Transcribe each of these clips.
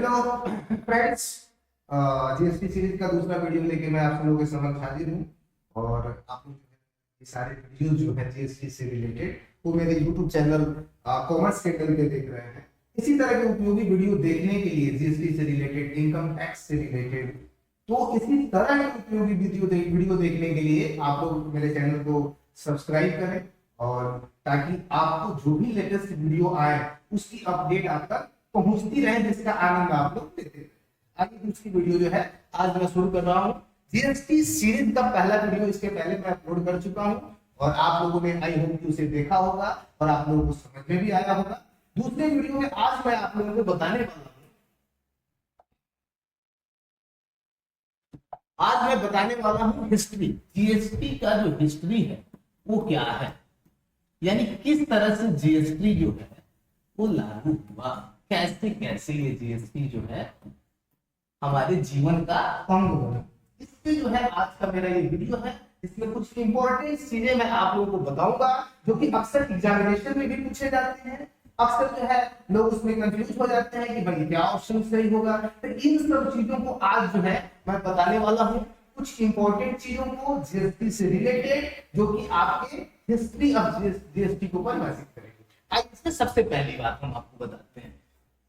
Hello friends, GST series का दूसरा video लेके मैं आप लोगों के समक्ष हाजिर हूँ। और आप लोग ये सारे वीडियो जो है जीएसटी से रिलेटेड वो मेरे यूट्यूब चैनल कॉमर्स कैपिटल पे देख रहे हैं। इसी तरह के उपयोगी वीडियो देखने के लिए जीएसटी से रिलेटेड, इनकम टैक्स से रिलेटेड, तो इसी तरह के उपयोगी वीडियो देखने के लिए आप लोग मेरे चैनल को सब्सक्राइब करें, और ताकि आपको जो भी लेटेस्ट वीडियो आए उसकी अपडेट आप तक पहुंचती रहे, जिसका आनंद आप लोग लेते रहे। आगे दूसरी वीडियो जो है आज मैं शुरू कर रहा हूं। जीएसटी सीरीज का पहला वीडियो इसके पहले मैं अपलोड कर चुका हूं और आप लोगों ने आई होप कि उसे देखा होगा और आप लोगों को समझ में भी आया होगा। दूसरे वीडियो में आज मैं आप लोगों को बताने वाला हूं, आज मैं बताने वाला हूं हिस्ट्री। जीएसटी का जो हिस्ट्री है वो क्या है, यानी किस तरह से जीएसटी जो है वो लागू हुआ, कैसे कैसे ये जीएसटी जो है हमारे जीवन का अंग बना। इसमें जो है आज का मेरा ये वीडियो है, इसमें कुछ इंपॉर्टेंट चीजें मैं आप लोगों को बताऊंगा जो कि अक्सर एग्जामिनेशन में भी पूछे जाते हैं। अक्सर जो है लोग उसमें कंफ्यूज हो जाते हैं कि भाई क्या ऑप्शन सही होगा। तो इन सब चीजों को आज जो है मैं बताने वाला हूँ, कुछ इंपॉर्टेंट चीजों को जीएसटी से रिलेटेड, जो कि आपके हिस्ट्री ऑफ जीएसटी को परिभाषित करेंगे। इसमें सबसे पहली बात हम आपको बताते हैं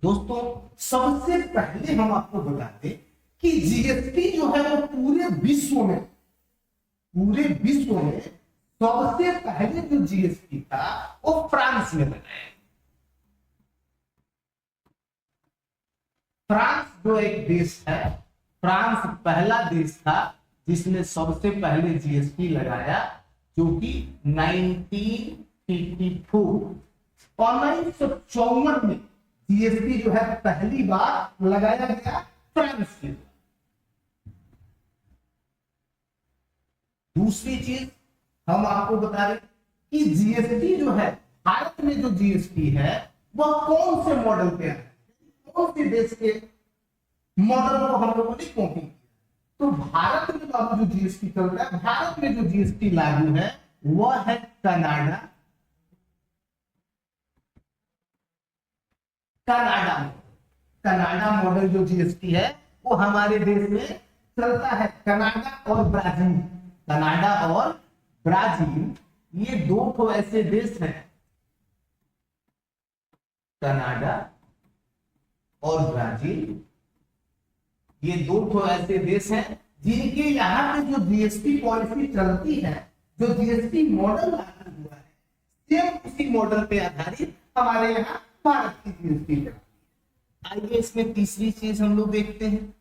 दोस्तों, सबसे पहले हम आपको बताते हैं कि जीएसटी जो है वो पूरे विश्व में सबसे पहले जो जीएसटी था वो फ्रांस में लगाया। फ्रांस जो एक देश है, फ्रांस पहला देश था जिसने सबसे पहले जीएसटी लगाया, जो कि 1954 और 1954 में जीएसटी जो है पहली बार लगाया गया फ्रांस के। दूसरी चीज हम आपको बता रहे कि जीएसटी जो है भारत में, जो जीएसटी है वह कौन से मॉडल पे है, कौन से देश के मॉडल को हम लोगों ने कॉपी किया। तो भारत में जो जीएसटी चल रहा है, भारत में जो जीएसटी लागू है वह है कनाडा। कनाडा मॉडल जो जीएसटी है वो हमारे देश में चलता है। कनाडा और ब्राजील, कनाडा और ब्राजील ये दो तो ऐसे देश हैं, कनाडा और ब्राजील ये दो तो ऐसे देश हैं जिनके यहाँ पे जो जीएसटी पॉलिसी चलती है, जो जीएसटी मॉडल लागू हुआ है, सेम उसी मॉडल पे आधारित हमारे यहाँ भारत की जीएसटी है। आइए इसमें तीसरी चीज हम लोग देखते हैं।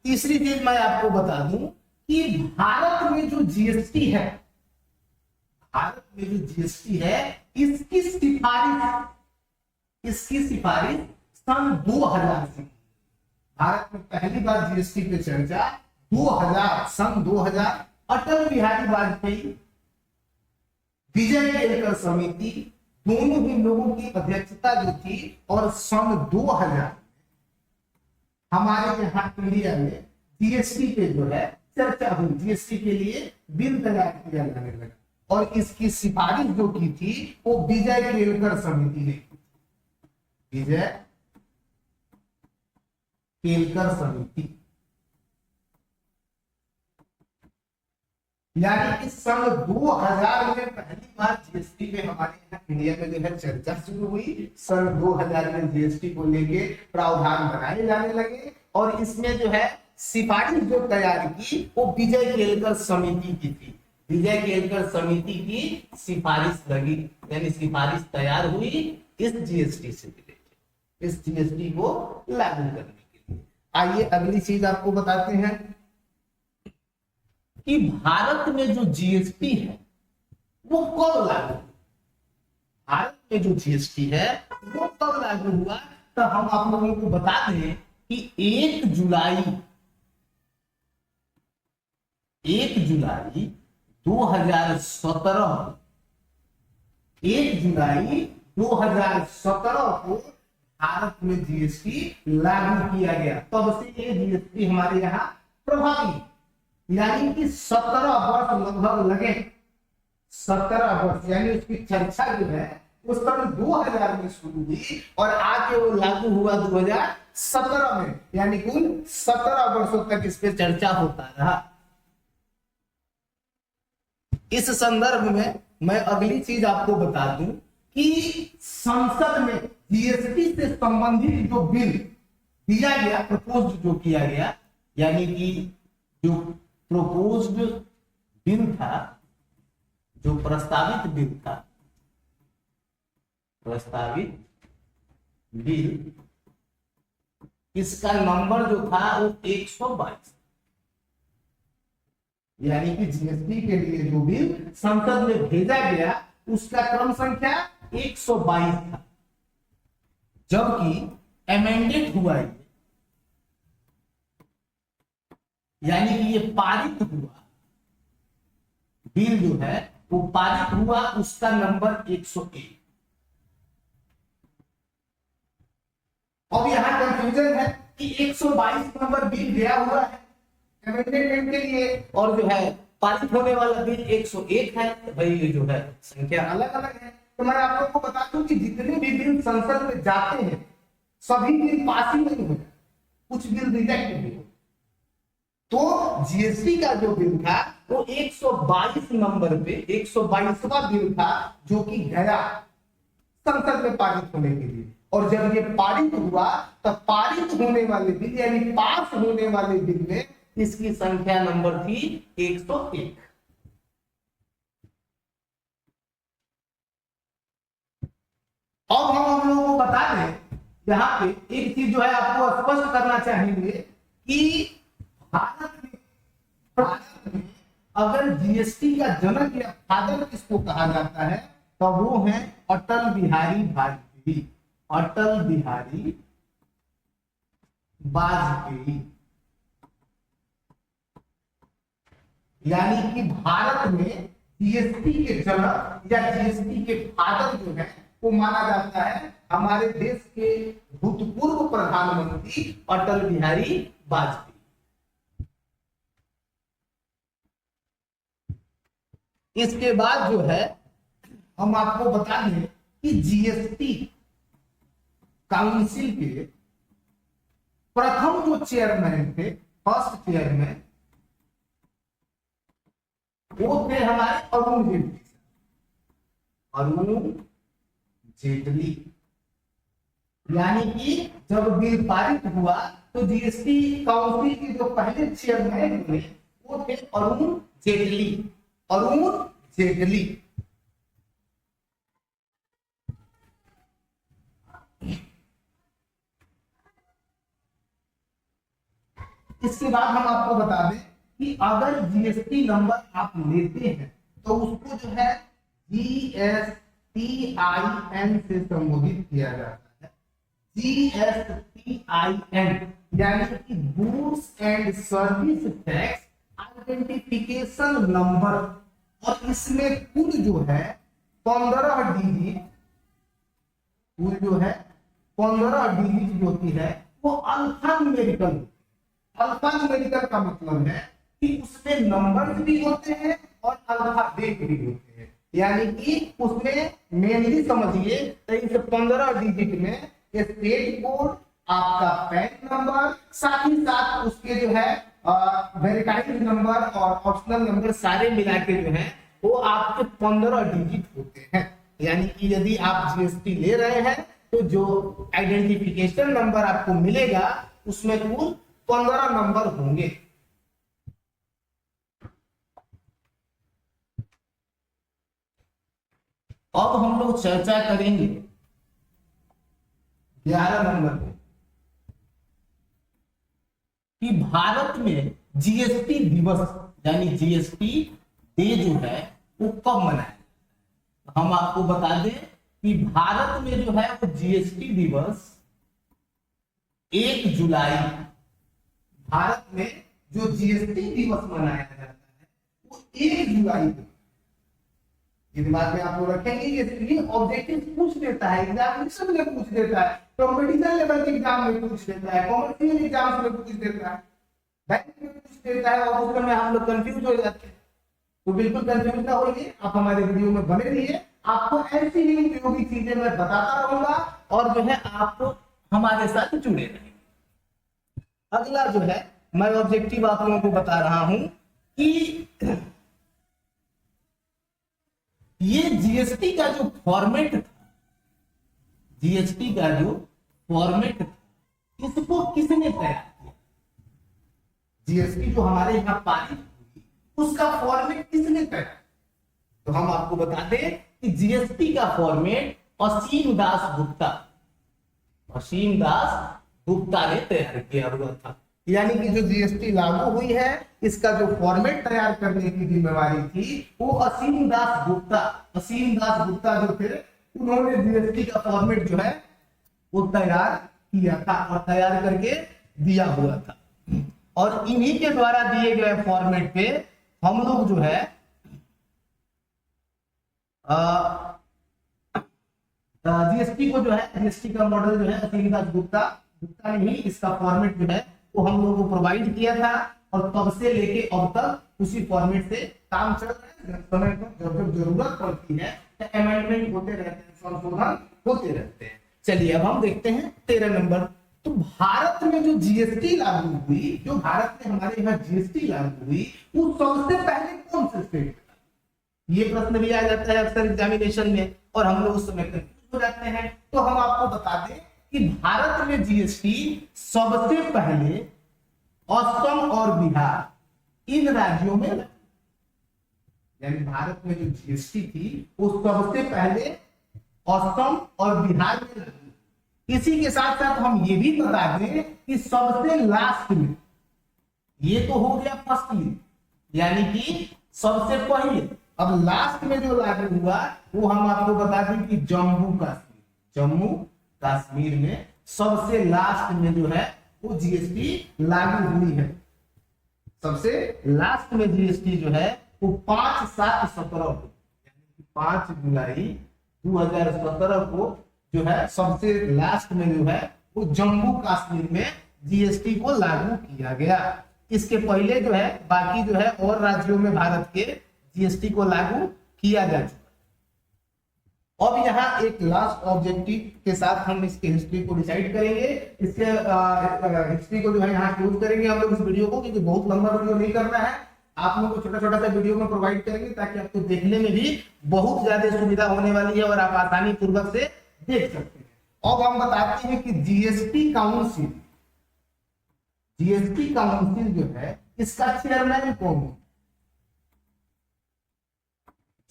तीसरी चीज मैं आपको बता दूं कि भारत में जो जीएसटी है, भारत में जो जीएसटी है इसकी सिफारिश सन 2000 से, भारत में पहली बार जीएसटी पे चर्चा 2000 अटल बिहारी वाजपेयी, विजय केलकर समिति, दोनों ही लोगों की अध्यक्षता जो थी, और सन 2000 हमारे यहाँ इंडिया में जीएसटी पे जो है चर्चा हुई, जीएसटी के लिए बिल तैयार किया जाने लगा, और इसकी सिफारिश जो की थी वो विजय केलकर समिति ने की। विजय केलकर समिति, यानी कि सन 2000 में पहली बार जीएसटी पे हमारे यहाँ इंडिया में जो है चर्चा शुरू हुई। सन 2000 में जीएसटी को लेके प्रावधान बनाए जाने लगे, और इसमें जो है सिफारिश जो तैयार की वो विजय केलकर समिति की थी। विजय केलकर समिति की सिफारिश लगी, यानी सिफारिश तैयार हुई इस जीएसटी से रिलेटेड, इस जीएसटी को लागू करने के लिए। आइए अगली चीज आपको बताते हैं कि भारत में जो जीएसटी है वो कब लागू, भारत में जो जीएसटी है वो कब लागू हुआ। तो हम आप लोगों को बता दें कि 1 जुलाई 2017 को भारत में जीएसटी लागू किया गया। तब से ये जीएसटी हमारे यहाँ प्रभावी, यानी कि 17 वर्ष लगभग लगे, 17 वर्ष, यानी उसकी चर्चा जो है वो सन 2000 में शुरू हुई और आके वो लागू हुआ 2017 में, यानी कुल 17 वर्षों तक इस पे चर्चा होता रहा। इस संदर्भ में मैं अगली चीज आपको बता दूं कि संसद में जीएसटी से संबंधित जो बिल दिया गया, प्रपोज्ड जो किया गया, यानी कि जो प्रोपोज्ड बिल था, जो प्रस्तावित बिल था, प्रस्तावित बिल, इसका नंबर जो था वो 122, यानी कि जीएसटी के लिए जो बिल संसद में भेजा गया उसका क्रम संख्या 122 था। जबकि अमेंडेड हुआ है, यानी कि ये पारित हुआ बिल जो है वो पारित हुआ, उसका नंबर 101। अब यहां कंफ्यूजन है कि 122 नंबर बिल गया हुआ है अमेंडमेंट के लिए और जो है पारित होने वाला बिल 101 है, तो भाई ये जो है संख्या अलग अलग है। तो मैं आप लोगों को बता दूं कि जितने भी बिल संसद में जाते हैं सभी बिल पास ही नहीं होते, कुछ बिल रिजेक्ट भी होते। तो जीएसटी का जो बिल था वो 122 नंबर पे 122वां बिल था जो कि गया संसद में पारित होने के लिए। और जब ये पारित हुआ तब पारित होने वाले बिल यानी पास होने वाले बिल में इसकी संख्या नंबर थी 101। अब हम लोगों को बता दें, यहाँ पे एक चीज जो है आपको स्पष्ट करना चाहेंगे कि भारत में अगर जीएसटी का जनक या फादर किसको कहा जाता है तो वो है अटल बिहारी वाजपेयी, अटल बिहारी वाजपेयी। यानी कि भारत में जीएसटी के जनक या जीएसटी के फादर जो है वो माना जाता है हमारे देश के भूतपूर्व प्रधानमंत्री अटल बिहारी वाजपेयी। इसके बाद जो है हम आपको बता दें कि जीएसटी काउंसिल के प्रथम जो चेयरमैन थे, फर्स्ट चेयरमैन, वो थे हमारे अरुण जेटली। अरुण जेटली, यानी कि जब बिल पारित हुआ तो जीएसटी काउंसिल के जो पहले चेयरमैन हुए वो थे अरुण जेटली। अरुण जेटली इसके बाद हम आपको बता दें कि अगर जीएसटी नंबर आप लेते हैं तो उसको जो है GSTIN से संबोधित किया जाता है। GSTIN यानी कि goods and service tax identification number, और इसमें कुल जो है 15 डिजिट, कुल जो है 15 डिजिट जो होती है वो अल्फान्यूमेरिकल। अल्फान्यूमेरिकल का मतलब है कि उसमें नंबर्स भी होते हैं और अल्फाबेट भी होते हैं, यानी कि उसमें मेनली समझिए तो इस 15 डिजिट में स्टेट कोड, आपका पैन नंबर, साथ ही साथ उसके जो है वेरिफाइड नंबर और ऑप्शनल नंबर सारे मिला के जो है वो आपके 15 डिजिट होते हैं। यानी कि यदि आप जीएसटी ले रहे हैं तो जो आइडेंटिफिकेशन नंबर आपको मिलेगा उसमें कुल 15 नंबर होंगे। अब हम लोग चर्चा करेंगे 11 नंबर पे कि भारत में जीएसटी दिवस यानी जीएसटी डे जो है वो कब मनाया। हम आपको बता दें कि भारत में जो है वो जीएसटी दिवस 1 जुलाई, भारत में जो जीएसटी दिवस मनाया जाता है वो 1 जुलाई को, ये दिमाग में आप लोग रखेंगे। ये ऑब्जेक्टिव पूछ देता है, एग्जामिनेशन में पूछ देता है, कॉम्पिटिशन लेवल के एग्जाम में पूछ देता है, कॉमर्शियल एग्जाम में पूछ देता है, बैंक में पूछ देता है, और उस समय हम लोग कंफ्यूज हो जाते हैं। तो बिल्कुल कंफ्यूज ना होइए, आप हमारे वीडियो में बने रहिए, आपको ऐसी ही उपयोगी चीजें मैं बताता रहूंगा और जो है आप हमारे साथ जुड़े रहेंगे। अगला जो है मैं ऑब्जेक्टिव आप लोगों को बता रहा हूं कि ये जीएसटी का जो फॉर्मेट था, जीएसटी का जो फॉर्मेट था, इसको किसने तैयार किया? जीएसटी जो हमारे यहाँ पारित हुई उसका फॉर्मेट किसने तैयार किया? तो हम आपको बता दें कि जीएसटी का फॉर्मेट असीम दास गुप्ता, असीम दास गुप्ता ने तैयार किया हुआ था। यानी कि जो जीएसटी लागू हुई है इसका जो फॉर्मेट तैयार करने की जिम्मेवारी थी वो असीम दास गुप्ता जो थे उन्होंने जीएसटी का फॉर्मेट जो है वो तैयार किया था और तैयार करके दिया हुआ था। और इन्हीं के द्वारा दिए गए फॉर्मेट पे हम लोग जो है जीएसटी को जो है, जीएसटी का मॉडल जो है असीम दास गुप्ता ने ही इसका फॉर्मेट जो है वो हम लोगों को प्रोवाइड किया था और तब से लेके अब तक उसी फॉर्मेट से काम चल रहा है। समय पर जब जरूरत पड़ती है तो अमेंडमेंट होते रहते हैं, संशोधन होते रहते हैं। चलिए अब हम देखते हैं 13 नंबर। तो भारत में जो जीएसटी लागू हुई, जो भारत में हमारे यहाँ जीएसटी लागू हुई वो सबसे पहले कौन से स्टेट था? ये प्रश्न भी आ जाता है अक्सर एग्जामिनेशन में और हम लोग उस समय कंफ्यूज हो जाते हैं। तो हम आपको बता दें कि भारत में जीएसटी सबसे पहले असम और बिहार इन राज्यों में, यानी भारत में जो जीएसटी थी वो सबसे पहले असम और बिहार में लगी। इसी के साथ साथ हम ये भी बता दें कि सबसे लास्ट में, ये तो हो गया फर्स्टली यानी कि सबसे पहले, अब लास्ट में जो लागू हुआ वो हम आपको बता दें कि जम्मू कश्मीर में सबसे लास्ट में जो है वो जीएसटी लागू हुई है। सबसे लास्ट में जीएसटी जो है वो 5/7/17 को, यानी 5 जुलाई 2017 को जो है सबसे लास्ट में जो है वो जम्मू कश्मीर में जीएसटी को लागू किया गया। इसके पहले जो है बाकी जो है और राज्यों में भारत के जीएसटी को लागू किया जा चुका। अब यहाँ एक लास्ट ऑब्जेक्टिव के साथ हम इसकी हिस्ट्री को डिसाइड करेंगे। इसके हिस्ट्री को जो है यहाँ क्लोज करेंगे हम लोग इस वीडियो को, क्योंकि बहुत लंबा वीडियो नहीं करना है। आप लोगों को छोटा छोटा सा वीडियो में प्रोवाइड करेंगे ताकि आपको देखने में भी बहुत ज्यादा सुविधा होने वाली है और आप आसानी पूर्वक से देख सकते हैं। अब हम बताते हैं कि जीएसटी काउंसिल जो है इसका चेयरमैन कौन है?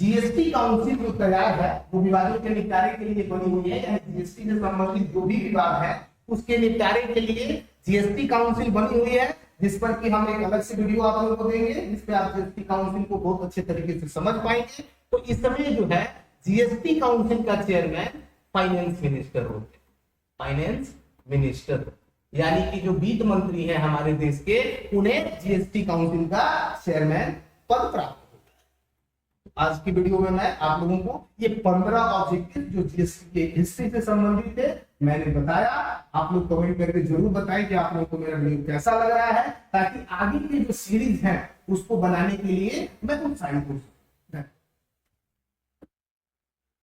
जीएसटी काउंसिल जो तैयार है वो विवादों के निपटारे के लिए बनी हुई है, यानी जीएसटी से संबंधित जो भी विवाद है उसके निपटारे के लिए जीएसटी काउंसिल बनी हुई है, जिस पर कि हम एक अलग से वीडियो आप लोगों को देंगे जिसपे आप जीएसटी काउंसिल को बहुत अच्छे तरीके से समझ पाएंगे। तो इस समय जो है जीएसटी काउंसिल का चेयरमैन फाइनेंस मिनिस्टर होते हैं, फाइनेंस मिनिस्टर, यानी कि जो वित्त मंत्री है हमारे देश के, उन्हें जीएसटी काउंसिल का चेयरमैन पद प्राप्त। आज की वीडियो में मैं आप लोगों को ये 15 ऑब्जेक्टिव जो जीएसटी के हिस्से से संबंधित है मैंने बताया। आप लोग कमेंट करके जरूर बताएं कि आप लोगों को मेरा वीडियो कैसा लग रहा है, ताकि आगे की जो सीरीज है उसको बनाने के लिए मैं उत्साहित हूं।